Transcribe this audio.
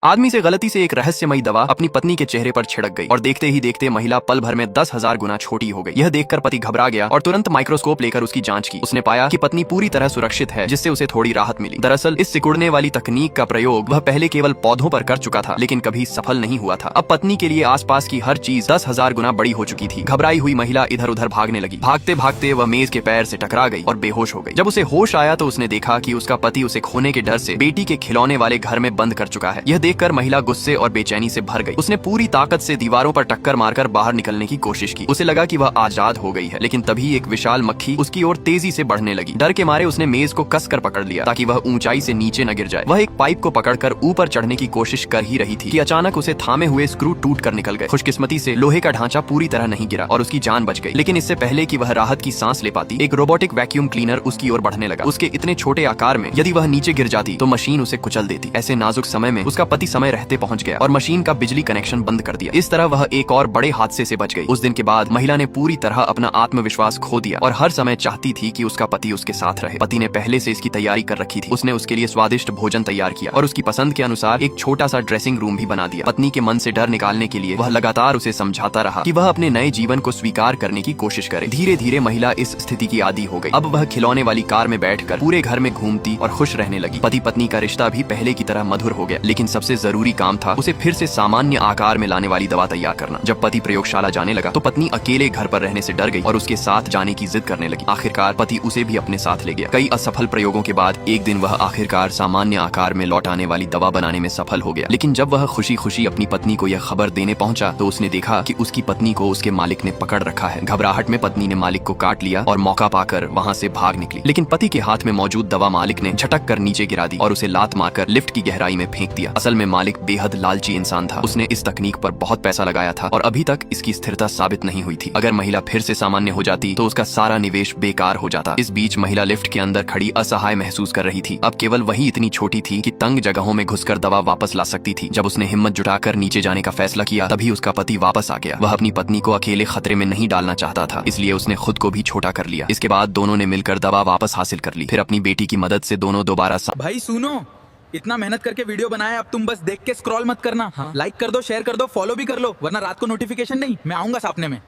आदमी से गलती से एक रहस्यमयी दवा अपनी पत्नी के चेहरे पर छिड़क गई और देखते ही देखते महिला पल भर में 10,000 गुना छोटी हो गई। यह देखकर पति घबरा गया और तुरंत माइक्रोस्कोप लेकर उसकी जांच की। उसने पाया कि पत्नी पूरी तरह सुरक्षित है, जिससे उसे थोड़ी राहत मिली। दरअसल इस सिकुड़ने वाली तकनीक का प्रयोग वह पहले केवल पौधों पर कर चुका था, लेकिन कभी सफल नहीं हुआ था। अब पत्नी के लिए आसपास की हर चीज 10,000 गुना बड़ी हो चुकी थी। घबराई हुई महिला इधर उधर भागने लगी। भागते भागते वह मेज के पैर से टकरा गई और बेहोश हो गई। जब उसे होश आया तो उसने देखा कि उसका पति उसे खोने के डर से बेटी के खिलौने वाले घर में बंद कर चुका है। यह देखकर महिला गुस्से और बेचैनी से भर गई। उसने पूरी ताकत से दीवारों पर टक्कर मारकर बाहर निकलने की कोशिश की। उसे लगा कि वह आजाद हो गई है, लेकिन तभी एक विशाल मक्खी उसकी ओर तेजी से बढ़ने लगी। डर के मारे उसने मेज को कसकर पकड़ लिया ताकि वह ऊंचाई से नीचे न गिर जाए। वह एक पाइप को पकड़कर ऊपर चढ़ने की कोशिश कर ही रही थी कि अचानक उसे थामे हुए स्क्रू टूट कर निकल गए। खुशकिस्मती से लोहे का ढांचा पूरी तरह नहीं गिरा और उसकी जान बच गई। लेकिन इससे पहले कि वह राहत की सांस ले पाती, एक रोबोटिक वैक्यूम क्लीनर उसकी ओर बढ़ने लगा। उसके इतने छोटे आकार में यदि वह नीचे गिर जाती तो मशीन उसे कुचल देती। ऐसे नाजुक समय में उसका पति समय रहते पहुंच गया और मशीन का बिजली कनेक्शन बंद कर दिया। इस तरह वह एक और बड़े हादसे से बच गई। उस दिन के बाद महिला ने पूरी तरह अपना आत्मविश्वास खो दिया और हर समय चाहती थी कि उसका पति उसके साथ रहे। पति ने पहले से इसकी तैयारी कर रखी थी। उसने उसके लिए स्वादिष्ट भोजन तैयार किया और उसकी पसंद के अनुसार एक छोटा सा ड्रेसिंग रूम भी बना दिया। पत्नी के मन से डर निकालने के लिए वह लगातार उसे समझाता रहा कि वह अपने नए जीवन को स्वीकार करने की कोशिश करे। धीरे धीरे महिला इस स्थिति की आदी हो गई। अब वह खिलौने वाली कार में बैठकर पूरे घर में घूमती और खुश रहने लगी। पति पत्नी का रिश्ता भी पहले की तरह मधुर हो गया। लेकिन सबसे जरूरी काम था उसे फिर से सामान्य आकार में लाने वाली दवा तैयार करना। जब पति प्रयोगशाला जाने लगा तो पत्नी अकेले घर पर रहने से डर गई और उसके साथ जाने की जिद करने लगी। आखिरकार पति उसे भी अपने साथ ले गया। कई असफल प्रयोगों के बाद एक दिन वह आखिरकार सामान्य आकार में लौट आने वाली दवा बनाने में सफल हो गया। लेकिन जब वह खुशी खुशी अपनी पत्नी को यह खबर देने पहुंचा तो उसने देखा कि उसकी पत्नी को उसके मालिक ने पकड़ रखा है। घबराहट में पत्नी ने मालिक को काट लिया और मौका पाकर वहां से भाग निकली। लेकिन पति के हाथ में मौजूद दवा मालिक ने झटक कर नीचे गिरा दी और उसे लात मारकर लिफ्ट की गहराई में फेंक दिया। असल में मालिक बेहद लालची इंसान था। उसने इस तकनीक पर बहुत पैसा लगाया था और अभी तक इसकी स्थिरता साबित नहीं हुई थी। अगर महिला फिर से सामान्य हो जाती तो उसका सारा निवेश बेकार हो जाता। इस बीच महिला लिफ्ट के अंदर खड़ी असहाय महसूस कर रही थी। अब केवल वही इतनी छोटी थी कि तंग जगहों में घुसकर दवा वापस ला सकती थी। जब उसने हिम्मत जुटाकर नीचे जाने का फैसला किया तभी उसका पति वापस आ गया। वह अपनी पत्नी को अकेले खतरे में नहीं डालना चाहता था, इसलिए उसने खुद को भी छोटा कर लिया। इसके बाद दोनों ने मिलकर दवा वापस हासिल कर ली। फिर अपनी बेटी की मदद से दोनों दोबारा भाई सुनो, इतना मेहनत करके वीडियो बनाया, अब तुम बस देख के स्क्रॉल मत करना। लाइक कर दो, शेयर कर दो, फॉलो भी कर लो, वरना रात को नोटिफिकेशन नहीं, मैं आऊंगा सामने में।